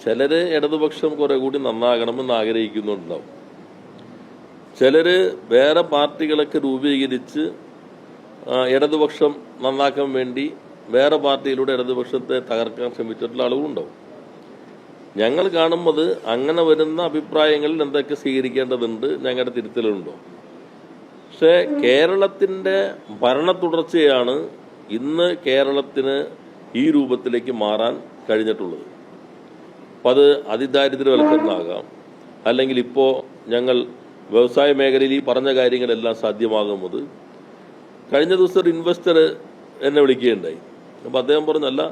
ചിലർ ഇടതുപക്ഷം കുറെ കൂടി നന്നാകണമെന്ന് ആഗ്രഹിക്കുന്നുണ്ടാവും. ചിലർ വേറെ പാർട്ടികളൊക്കെ രൂപീകരിച്ച് ഇടതുപക്ഷം നന്നാക്കാൻ വേണ്ടി വേറെ പാർട്ടിയിലൂടെ ഇടതുപക്ഷത്തെ തകർക്കാൻ ശ്രമിച്ചിട്ടുള്ള ആളുകളുണ്ടാവും. ഞങ്ങൾ കാണുന്നത് അങ്ങനെ വരുന്ന അഭിപ്രായങ്ങളിൽ എന്തൊക്കെ സ്വീകരിക്കേണ്ടതുണ്ട്, ഞങ്ങളുടെ തിരുത്തലുണ്ടോ. പക്ഷേ കേരളത്തിൻ്റെ ഭരണ തുടർച്ചയാണ് ഇന്ന് കേരളത്തിന് ഈ രൂപത്തിലേക്ക് മാറാൻ കഴിഞ്ഞിട്ടുള്ളത്. അപ്പം അത് അതിദാരിദ്ര്യവൽക്കരണമാകാം, അല്ലെങ്കിൽ ഇപ്പോൾ ഞങ്ങൾ വ്യവസായ മേഖലയിൽ ഈ പറഞ്ഞ കാര്യങ്ങളെല്ലാം സാധ്യമാകുന്നത്. കഴിഞ്ഞ ദിവസം ഒരു ഇൻവെസ്റ്റർ എന്നെ വിളിക്കുകയുണ്ടായി. അപ്പോൾ അദ്ദേഹം പറഞ്ഞല്ല,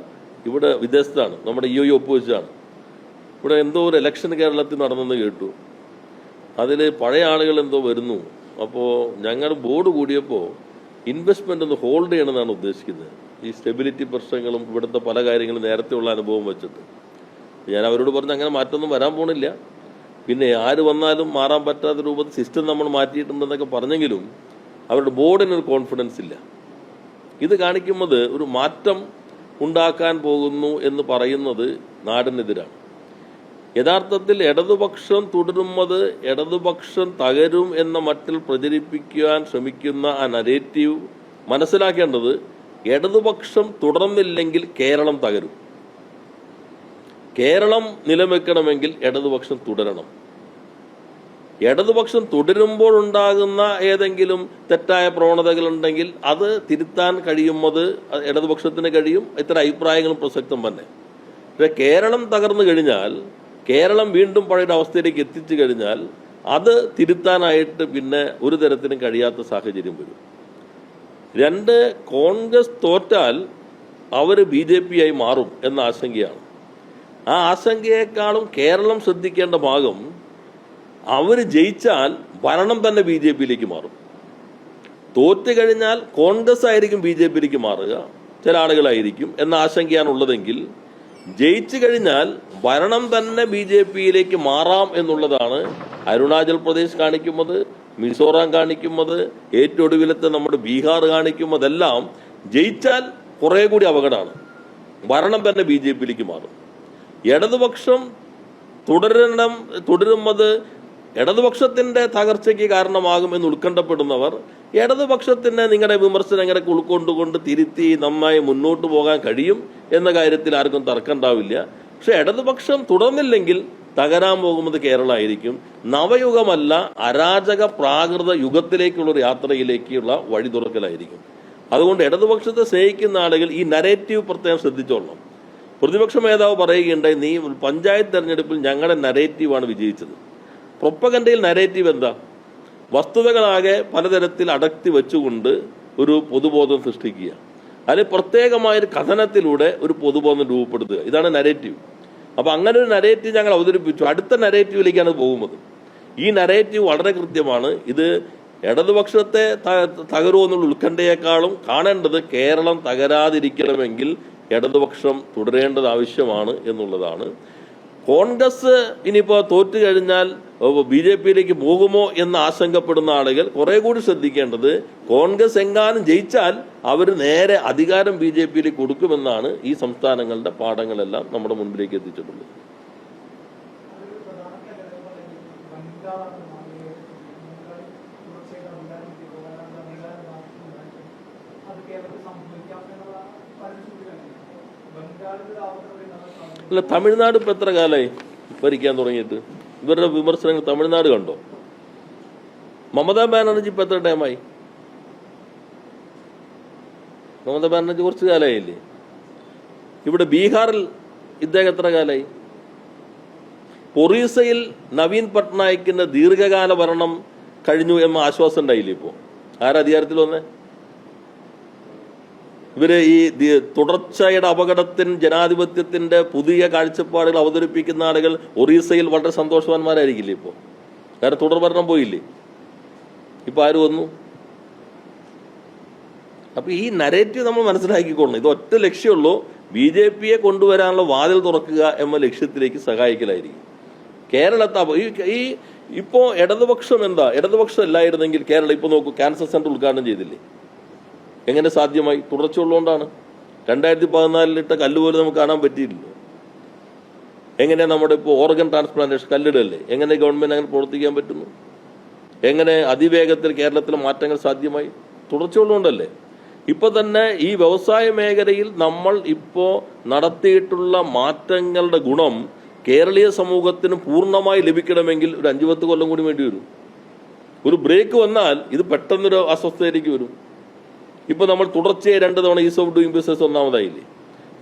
ഇവിടെ വിദേശത്താണ്, നമ്മുടെ ഈ ഒപ്പുവെച്ചാണ്, ഇവിടെ എന്തോ ഒരു ഇലക്ഷൻ കേരളത്തിൽ നടന്നെന്ന് കേട്ടു, അതിൽ പഴയ ആളുകൾ എന്തോ വരുന്നു, അപ്പോൾ ഞങ്ങൾ ബോർഡ് കൂടിയപ്പോൾ ഇൻവെസ്റ്റ്മെൻ്റ് ഒന്ന് ഹോൾഡ് ചെയ്യണമെന്നാണ് ഉദ്ദേശിക്കുന്നത്. ഈ സ്റ്റെബിലിറ്റി പ്രശ്നങ്ങളും ഇവിടുത്തെ പല കാര്യങ്ങളും നേരത്തെ ഉള്ള അനുഭവം വെച്ചിട്ട് ഞാൻ അവരോട് പറഞ്ഞു അങ്ങനെ മാറ്റമൊന്നും വരാൻ പോണില്ല, പിന്നെ ആര് വന്നാലും മാറാൻ പറ്റാത്ത രൂപത്തിൽ സിസ്റ്റം നമ്മൾ മാറ്റിയിട്ടുണ്ടെന്നൊക്കെ പറഞ്ഞെങ്കിലും അവരുടെ ബോർഡിനൊരു കോൺഫിഡൻസ് ഇല്ല. ഇത് കാണിക്കുന്നത് ഒരു മാറ്റം ഉണ്ടാക്കാൻ പോകുന്നു എന്ന് പറയുന്നത് നാടിനെതിരാണ്. യഥാർത്ഥത്തിൽ ഇടതുപക്ഷം തുടരുന്നത് ഇടതുപക്ഷം തകരും എന്ന മട്ടിൽ പ്രചരിപ്പിക്കാൻ ശ്രമിക്കുന്ന ആ നരേറ്റീവ് മനസ്സിലാക്കേണ്ടത്, ഇടതുപക്ഷം തുടർന്നില്ലെങ്കിൽ കേരളം തകരും. കേരളം നിലനിൽക്കണമെങ്കിൽ ഇടതുപക്ഷം തുടരണം. ഇടതുപക്ഷം തുടരുമ്പോൾ ഉണ്ടാകുന്ന ഏതെങ്കിലും തെറ്റായ പ്രവണതകളുണ്ടെങ്കിൽ അത് തിരുത്താൻ കഴിയുന്നത് ഇടതുപക്ഷത്തിന് കഴിയും. ഇത്തരം അഭിപ്രായങ്ങളും പ്രസക്തം തന്നെ. പക്ഷേ കേരളം തകർന്നു കഴിഞ്ഞാൽ, കേരളം വീണ്ടും പഴയ അവസ്ഥയിലേക്ക് എത്തിച്ചു കഴിഞ്ഞാൽ അത് തിരുത്താനായിട്ട് പിന്നെ ഒരു തരത്തിലും കഴിയാത്ത സാഹചര്യം വരും. രണ്ട്, കോൺഗ്രസ് തോറ്റാൽ അവർ BJP ആയി മാറും എന്ന ആശങ്കയാണ്. ആ ആശങ്കയെക്കാളും കേരളം ശ്രദ്ധിക്കേണ്ട ഭാഗം, അവർ ജയിച്ചാൽ ഭരണം തന്നെ BJPയിലേക്ക് മാറും. തോറ്റു കഴിഞ്ഞാൽ കോൺഗ്രസ് ആയിരിക്കും BJPയിലേക്ക് മാറുക, ചില ആളുകളായിരിക്കും എന്ന ആശങ്കയാണ് ഉള്ളതെങ്കിൽ, ജയിച്ചു കഴിഞ്ഞാൽ ഭരണം തന്നെ BJPയിലേക്ക് മാറാം എന്നുള്ളതാണ് അരുണാചൽ പ്രദേശ് കാണിക്കുന്നത്, മിസോറാം കാണിക്കുന്നത്, ഏറ്റവും ഒടുവിലത്തെ നമ്മുടെ ബീഹാർ കാണിക്കുന്നതെല്ലാം. ജയിച്ചാൽ കുറെ കൂടി അപകടമാണ്, ഭരണം തന്നെ BJPയിലേക്ക് മാറും. ഇടതുപക്ഷം തുടരുന്നത് ഇടതുപക്ഷത്തിന്റെ തകർച്ചയ്ക്ക് കാരണമാകുമെന്ന് ഉത്കണ്ഠപ്പെടുന്നവർ, ഇടതുപക്ഷത്തിന് നിങ്ങളുടെ വിമർശനങ്ങളൊക്കെ ഉൾക്കൊണ്ടുകൊണ്ട് തിരുത്തി നന്നായി മുന്നോട്ട് പോകാൻ കഴിയും എന്ന കാര്യത്തിൽ ആർക്കും തർക്കമുണ്ടാവില്ല. പക്ഷെ ഇടതുപക്ഷം തുടർന്നില്ലെങ്കിൽ തകരാൻ പോകുന്നത് കേരളമായിരിക്കും. നവയുഗമല്ല, അരാജക പ്രാകൃത യുഗത്തിലേക്കുള്ള ഒരു യാത്രയിലേക്കുള്ള വഴി തുറക്കലായിരിക്കും. അതുകൊണ്ട് ഇടതുപക്ഷത്തെ സ്നേഹിക്കുന്ന ആളുകൾ ഈ നരേറ്റീവ് പ്രത്യേകം ശ്രദ്ധിച്ചോളണം. പ്രതിപക്ഷ നേതാവ് പറയുകയുണ്ടായി, നീ പഞ്ചായത്ത് തെരഞ്ഞെടുപ്പിൽ ഞങ്ങളുടെ നരേറ്റീവാണ് വിജയിച്ചത്. പ്രൊപ്പഗൻഡയിൽ നരേറ്റീവ് എന്താ? വസ്തുതകളാകെ പലതരത്തിൽ അടക്കി വെച്ചുകൊണ്ട് ഒരു പൊതുബോധം സൃഷ്ടിക്കുക, അതിൽ പ്രത്യേകമായൊരു കഥനത്തിലൂടെ ഒരു പൊതുബോധം രൂപപ്പെടുത്തുക. ഇതാണ് നരേറ്റീവ്. അപ്പൊ അങ്ങനെ ഒരു നരേറ്റീവ് ഞങ്ങൾ അവതരിപ്പിച്ചു. അടുത്ത നരേറ്റീവിലേക്കാണ് പോകുന്നത്. ഈ നരേറ്റീവ് വളരെ കൃത്യമാണ്. ഇത് ഇടതുപക്ഷത്തെ തകരുമെന്നുള്ള ഉത്കണ്ഠയെക്കാളും കാണേണ്ടത് കേരളം തകരാതിരിക്കണമെങ്കിൽ ഇടതുപക്ഷം തുടരേണ്ടത് ആവശ്യമാണ് എന്നുള്ളതാണ്. കോൺഗ്രസ് ഇനിയിപ്പോൾ തോറ്റു കഴിഞ്ഞാൽ BJPയിലേക്ക് പോകുമോ എന്ന് ആശങ്കപ്പെടുന്ന ആളുകൾ കുറെ കൂടി ശ്രദ്ധിക്കേണ്ടത്, കോൺഗ്രസ് എങ്ങാനും ജയിച്ചാൽ അവർ നേരെ അധികാരം BJPയിലേക്ക് കൊടുക്കുമെന്നാണ് ഈ സംസ്ഥാനങ്ങളുടെ പാഠങ്ങളെല്ലാം നമ്മുടെ മുൻപിലേക്ക് എത്തിച്ചിട്ടുള്ളത്. അല്ല, തമിഴ്നാട് ഇപ്പം എത്ര കാലമായി ഭരിക്കാൻ തുടങ്ങിയിട്ട്? ഇവരുടെ വിമർശനങ്ങൾ തമിഴ്നാട് കണ്ടോ? മമതാ ബാനർജി ഇപ്പം എത്ര ടൈമായി? മമതാ ബാനർജി കുറച്ച് കാലമായില്ലേ? ഇവിടെ ബീഹാറിൽ ഇദ്ദേഹം എത്ര കാലമായി? ഒറീസയിൽ നവീൻ പട്നായിക്കിന്റെ ദീർഘകാല ഭരണം കഴിഞ്ഞു എന്ന ആശ്വാസം ഉണ്ടായില്ലേ? ഇപ്പോൾ ആരാ അധികാരത്തിൽ വന്നേ? ഇവര് ഈ തുടർച്ചയുടെ അപകടത്തിന് ജനാധിപത്യത്തിന്റെ പുതിയ കാഴ്ചപ്പാടുകൾ അവതരിപ്പിക്കുന്ന ആളുകൾ ഒറീസയിൽ വളരെ സന്തോഷവാന്മാരായിരിക്കില്ലേ ഇപ്പോൾ? കാരണം തുടർഭരണം പോയില്ലേ, ഇപ്പൊ ആര് വന്നു? അപ്പൊ ഈ നരേറ്റീവ് നമ്മൾ മനസ്സിലാക്കിക്കൊള്ളണം. ഇത് ഒറ്റ ലക്ഷ്യമുള്ളൂ, BJPയെ കൊണ്ടുവരാനുള്ള വാതിൽ തുറക്കുക എന്ന ലക്ഷ്യത്തിലേക്ക് സഹായിക്കലായിരിക്കും. കേരളത്തെ ഈ ഇപ്പോ ഇടതുപക്ഷം എന്താ? ഇടതുപക്ഷം അല്ലായിരുന്നെങ്കിൽ കേരളം ഇപ്പൊ നോക്കൂ, ക്യാൻസർ സെന്റർ ഉദ്ഘാടനം ചെയ്തില്ലേ? എങ്ങനെ സാധ്യമായി? തുടർച്ചയുള്ളതുകൊണ്ടാണ്. 2014 ഇട്ട കല്ലുപോലും നമുക്ക് കാണാൻ പറ്റിയില്ലല്ലോ. എങ്ങനെ നമ്മുടെ ഇപ്പോൾ ഓർഗൻ ട്രാൻസ്പ്ലാന്റേഷൻ കല്ലിടല്ലേ, എങ്ങനെ ഗവൺമെന്റ് അങ്ങനെ പ്രവർത്തിക്കാൻ പറ്റുന്നു? എങ്ങനെ അതിവേഗത്തിൽ കേരളത്തിൽ മാറ്റങ്ങൾ സാധ്യമായി? തുടർച്ചയുള്ളതുകൊണ്ടല്ലേ. ഇപ്പൊ തന്നെ ഈ വ്യവസായ മേഖലയിൽ നമ്മൾ ഇപ്പോൾ നടത്തിയിട്ടുള്ള മാറ്റങ്ങളുടെ ഗുണം കേരളീയ സമൂഹത്തിന് പൂർണ്ണമായി ലഭിക്കണമെങ്കിൽ ഒരു 5-10 കൊല്ലം കൂടി വേണ്ടി വരും. ഒരു ബ്രേക്ക് വന്നാൽ ഇത് പെട്ടെന്നൊരു അസ്വസ്ഥതയിലേക്ക് വരും. ഇപ്പൊ നമ്മൾ തുടർച്ചയായി 2 തവണ ഈസ് ഓഫ് ഡൂയിങ് ബിസിനസ് ഒന്നാമതായില്ലേ.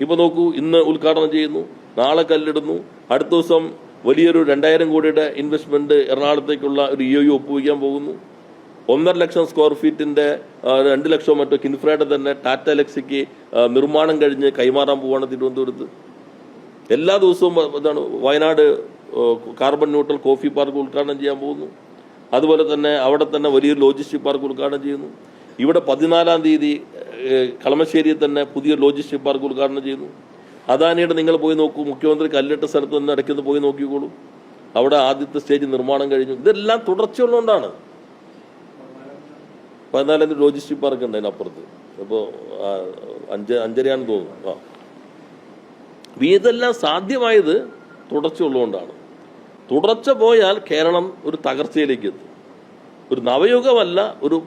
ഇപ്പൊ നോക്കൂ, ഇന്ന് ഉദ്ഘാടനം ചെയ്യുന്നു, നാളെ കല്ലിടുന്നു, അടുത്ത ദിവസം വലിയൊരു 2000 കോടിയുടെ ഇൻവെസ്റ്റ്മെന്റ് എറണാകുളത്തേക്കുള്ള ഒരു EOU ഒപ്പുവയ്ക്കാൻ പോകുന്നു. 1.5 ലക്ഷം സ്ക്വയർ ഫീറ്റിന്റെ 2 ലക്ഷം മറ്റോ കിൻഫ്രയുടെ തന്നെ ടാറ്റ എലക്സിക്ക് നിർമ്മാണം കഴിഞ്ഞ് കൈമാറാൻ പോവാണ് തിരുവനന്തപുരത്ത്. എല്ലാ ദിവസവും എന്താണ് Wayanad carbon neutral coffee park ഉദ്ഘാടനം ചെയ്യാൻ പോകുന്നു. അതുപോലെ തന്നെ അവിടെ തന്നെ വലിയൊരു ലോജിസ്റ്റിക് പാർക്ക് ഉദ്ഘാടനം ചെയ്യുന്നു. ഇവിടെ 14-ാം തീയതി കളമശ്ശേരിയിൽ തന്നെ പുതിയൊരു ലോജിസ്റ്റിക് പാർക്ക് ഉദ്ഘാടനം ചെയ്യുന്നു. അദാനിയുടെ നിങ്ങൾ പോയി നോക്കൂ, മുഖ്യമന്ത്രി കല്ലിട്ട സ്ഥലത്ത് നിന്ന് ഇടയ്ക്കൊന്ന് പോയി നോക്കിക്കോളൂ, അവിടെ ആദ്യത്തെ സ്റ്റേജ് നിർമ്മാണം കഴിഞ്ഞു. ഇതെല്ലാം തുടർച്ചയുള്ളതുകൊണ്ടാണ്. 14-ാം തീയതി ലോജിസ്റ്റിക് പാർക്ക് ഉണ്ട് അതിനപ്പുറത്ത്. അപ്പോൾ 5:30 തോന്നുന്നു. ഇതെല്ലാം സാധ്യമായത് തുടർച്ചയുള്ളതുകൊണ്ടാണ്. തുടർച്ച പോയാൽ കേരളം ഒരു തകർച്ചയിലേക്ക് എത്തും. ഒരു നവയുഗമല്ല, ഒരു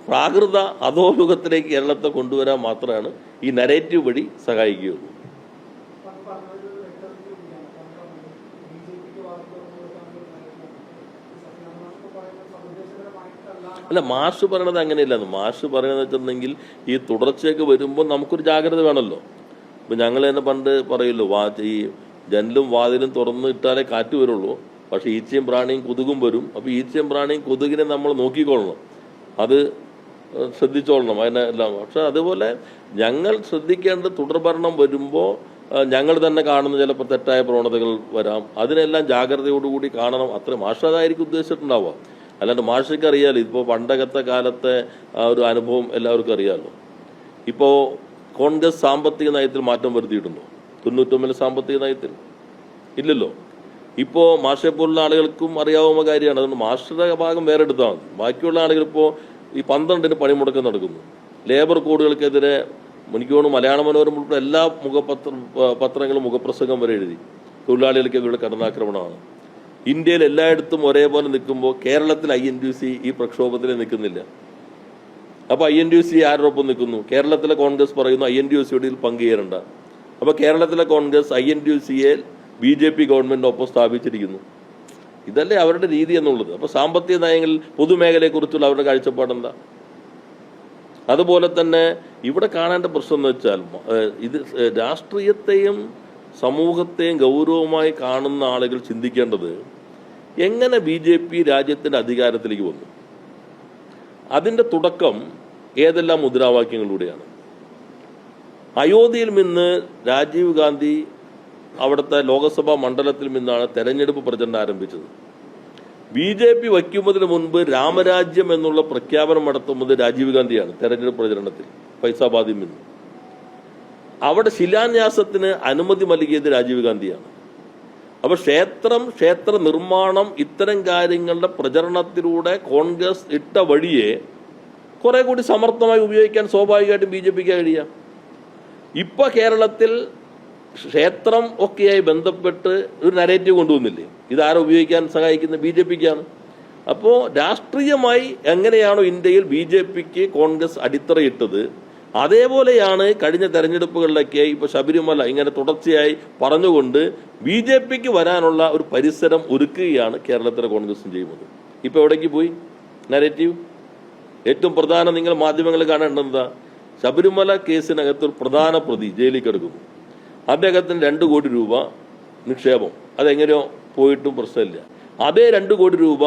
പ്രാകൃത അധോയുഗത്തിലേക്ക് കേരളത്തെ കൊണ്ടുവരാൻ മാത്രമാണ് ഈ നരേറ്റീവ് വഴി സഹായിക്കുകയുള്ളൂ. അല്ല, മാഷ് പറയണത് അങ്ങനെയില്ലെന്ന്. മാഷ് പറയണത് വെച്ചിട്ടുണ്ടെങ്കിൽ ഈ തുടർച്ചയൊക്കെ വരുമ്പോൾ നമുക്കൊരു ജാഗ്രത വേണമല്ലോ. ഇപ്പം ഞങ്ങൾ തന്നെ പണ്ട് പറയുമല്ലോ, ഈ ജനലും വാതിലും തുറന്ന് ഇട്ടാലേ കാറ്റ് വരുള്ളൂ, പക്ഷെ ഈച്ചയും പ്രാണിയും കൊതുകും വരും. അപ്പോൾ ഈച്ചയും പ്രാണിയും കൊതുകിനെ നമ്മൾ നോക്കിക്കൊള്ളണം, അത് ശ്രദ്ധിച്ചോളണം അതിനെ എല്ലാം. പക്ഷെ അതുപോലെ ഞങ്ങൾ ശ്രദ്ധിക്കേണ്ടത് തുടർഭരണം വരുമ്പോൾ ഞങ്ങൾ തന്നെ കാണുന്ന ചിലപ്പോൾ തെറ്റായ പ്രവണതകൾ വരാം, അതിനെല്ലാം ജാഗ്രതയോടുകൂടി കാണണം. അത്ര മാഷ് അതായിരിക്കും ഉദ്ദേശിച്ചിട്ടുണ്ടാവുക. അല്ലാണ്ട് മാഷയ്ക്ക് അറിയാമല്ലോ, ഇപ്പോൾ പണ്ടകത്തെ കാലത്തെ ആ ഒരു അനുഭവം എല്ലാവർക്കും അറിയാമല്ലോ. ഇപ്പോൾ കോൺഗ്രസ് സാമ്പത്തിക നയത്തിൽ മാറ്റം വരുത്തിയിട്ടുണ്ടോ? 99 സാമ്പത്തിക നയത്തിൽ ഇല്ലല്ലോ. ഇപ്പോൾ മാഷെ പോലുള്ള ആളുകൾക്കും അറിയാവുന്ന കാര്യമാണ്. അതുകൊണ്ട് മാഷയുടെ ഭാഗം വേറെ എടുത്താൽ മതി. ബാക്കിയുള്ള ആളുകൾ ഇപ്പോൾ ഈ 12-ന് പണിമുടക്കം നടക്കുന്നു. ലേബർ കോഡുകൾക്കെതിരെ എനിക്ക് തോന്നുന്നു മലയാള മനോരമ ഉൾപ്പെടെ എല്ലാ പത്രങ്ങളും മുഖപ്രസംഗം വരെ എഴുതി തൊഴിലാളികൾക്കെതിരെ കടന്നാക്രമണമാണ്. ഇന്ത്യയിൽ എല്ലായിടത്തും ഒരേപോലെ നിൽക്കുമ്പോൾ കേരളത്തിൽ INTUC ഈ പ്രക്ഷോഭത്തിൽ നിൽക്കുന്നില്ല. അപ്പോൾ INTUC ആരോടൊപ്പം നിൽക്കുന്നു? കേരളത്തിലെ കോൺഗ്രസ് പറയുന്നു INTUCയോട് പങ്കുചേരണ്ട. അപ്പോൾ കേരളത്തിലെ കോൺഗ്രസ് INTUCയെ BJP ഗവൺമെന്റിനൊപ്പം സ്ഥാപിച്ചിരിക്കുന്നു. ഇതല്ലേ അവരുടെ രീതി എന്നുള്ളത്. അപ്പോൾ സാമ്പത്തിക നയങ്ങളിൽ പൊതുമേഖലയെക്കുറിച്ചുള്ള അവരുടെ കാഴ്ചപ്പാടെന്താ? അതുപോലെ തന്നെ ഇവിടെ കാണേണ്ട പ്രശ്നം എന്ന് വെച്ചാൽ ഇത് രാഷ്ട്രീയത്തെയും സമൂഹത്തെയും ഗൗരവമായി കാണുന്ന ആളുകൾ ചിന്തിക്കേണ്ടത് എങ്ങനെ BJP രാജ്യത്തിന്റെ അധികാരത്തിലേക്ക് വന്നു. അതിന്റെ തുടക്കം ഏതെല്ലാം മുദ്രാവാക്യങ്ങളിലൂടെയാണ്. അയോധ്യയിൽ നിന്ന് രാജീവ് ഗാന്ധി അവിടുത്തെ ലോകസഭാ മണ്ഡലത്തിൽ നിന്നാണ് തെരഞ്ഞെടുപ്പ് പ്രചരണം ആരംഭിച്ചത്. BJP വയ്ക്കുന്നതിന് മുൻപ് രാമരാജ്യം എന്നുള്ള പ്രഖ്യാപനം നടത്തുന്നത് രാജീവ് ഗാന്ധിയാണ്. തെരഞ്ഞെടുപ്പ് പ്രചരണത്തിൽ ഫൈസാബാദിൽ നിന്ന് അവിടെ ശിലാന്യാസത്തിന് അനുമതി നൽകിയത് രാജീവ് ഗാന്ധിയാണ്. അപ്പൊ ക്ഷേത്ര നിർമ്മാണം ഇത്തരം കാര്യങ്ങളുടെ പ്രചരണത്തിലൂടെ കോൺഗ്രസ് ഇട്ട വഴിയെ കുറെ കൂടി സമർത്ഥമായി ഉപയോഗിക്കാൻ സ്വാഭാവികമായിട്ടും BJPക്ക് കഴിയാം. ഇപ്പൊ കേരളത്തിൽ ക്ഷേത്രം ഒക്കെയായി ബന്ധപ്പെട്ട് ഒരു നരേറ്റീവ് കൊണ്ടുവന്നില്ലേ? ഇതാരോ ഉപയോഗിക്കാൻ സഹായിക്കുന്ന BJPക്കാണ്. അപ്പോൾ രാഷ്ട്രീയമായി എങ്ങനെയാണോ ഇന്ത്യയിൽ BJPക്ക് കോൺഗ്രസ് അടിത്തറയിട്ടത്, അതേപോലെയാണ് കഴിഞ്ഞ തെരഞ്ഞെടുപ്പുകളിലൊക്കെ ഇപ്പൊ ശബരിമല ഇങ്ങനെ തുടർച്ചയായി പറഞ്ഞുകൊണ്ട് BJPക്ക് വരാനുള്ള ഒരു പരിസരം ഒരുക്കുകയാണ് കേരളത്തിലെ കോൺഗ്രസും ചെയ്യുന്നത്. ഇപ്പൊ എവിടേക്ക് പോയി നരേറ്റീവ്? ഏറ്റവും പ്രധാന നിങ്ങൾ മാധ്യമങ്ങൾ കാണേണ്ടത് ശബരിമല കേസിനകത്ത് ഒരു പ്രധാന പ്രതി ജയിലിൽ കിടക്കുന്നു. അദ്ദേഹത്തിന് 2 കോടി രൂപ നിക്ഷേപം, അതെങ്ങനെയോ പോയിട്ടും പ്രശ്നമില്ല. അതേ 2 കോടി രൂപ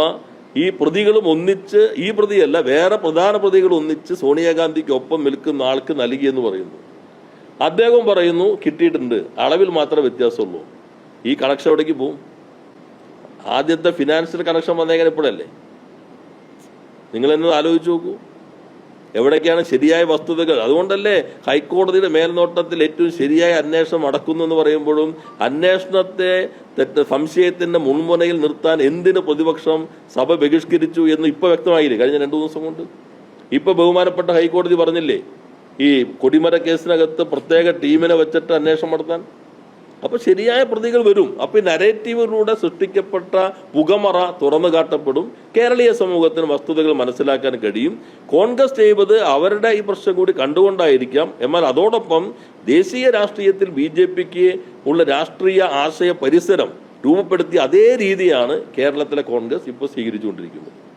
ഈ പ്രതികളും ഒന്നിച്ച്, ഈ പ്രതിയല്ല വേറെ പ്രധാന പ്രതികൾ ഒന്നിച്ച് സോണിയാഗാന്ധിക്കൊപ്പം നിൽക്കുന്ന ആൾക്ക് നൽകിയെന്ന് പറയുന്നു. അദ്ദേഹം പറയുന്നു കിട്ടിയിട്ടുണ്ട്, അളവിൽ മാത്രമേ വ്യത്യാസമുള്ളൂ. ഈ കണക്ഷൻ എവിടേക്ക് പോവും? ആദ്യത്തെ ഫിനാൻഷ്യൽ കണക്ഷൻ വന്നേക്കാൻ ഇപ്പോഴല്ലേ? നിങ്ങളെന്നത് ആലോചിച്ച് നോക്കൂ, എവിടേക്കാണ് ശരിയായ വസ്തുതകൾ. അതുകൊണ്ടല്ലേ ഹൈക്കോടതിയുടെ മേൽനോട്ടത്തിൽ ഏറ്റവും ശരിയായ അന്വേഷണം നടക്കുന്നു എന്ന് പറയുമ്പോഴും അന്വേഷണത്തെ സംശയത്തിന്റെ മുൻമുനയിൽ നിർത്താൻ എന്തിന് പ്രതിപക്ഷം സഭ ബഹിഷ്കരിച്ചു എന്ന് ഇപ്പൊ വ്യക്തമായില്ലേ കഴിഞ്ഞ 2 ദിവസം കൊണ്ട്. ഇപ്പൊ ബഹുമാനപ്പെട്ട ഹൈക്കോടതി പറഞ്ഞില്ലേ ഈ കൊടിമര കേസിനകത്ത് പ്രത്യേക ടീമിനെ വെച്ചിട്ട് അന്വേഷണം നടത്താൻ. അപ്പോൾ ശരിയായ പ്രതികൾ വരും. അപ്പോൾ ഈ നരേറ്റീവിലൂടെ സൃഷ്ടിക്കപ്പെട്ട പുകമറ തുറന്നു കാട്ടപ്പെടും. കേരളീയ സമൂഹത്തിന് വസ്തുതകൾ മനസ്സിലാക്കാൻ കഴിയും. കോൺഗ്രസ് ചെയ്തത് അവരുടെ ഈ പ്രശ്നം കൂടി കണ്ടുകൊണ്ടായിരിക്കാം. എന്നാൽ അതോടൊപ്പം ദേശീയ രാഷ്ട്രീയത്തിൽ BJPക്ക് ഉള്ള രാഷ്ട്രീയ ആശയ പരിസരം രൂപപ്പെടുത്തിയ അതേ രീതിയാണ് കേരളത്തിലെ കോൺഗ്രസ് ഇപ്പോൾ സ്വീകരിച്ചുകൊണ്ടിരിക്കുന്നത്.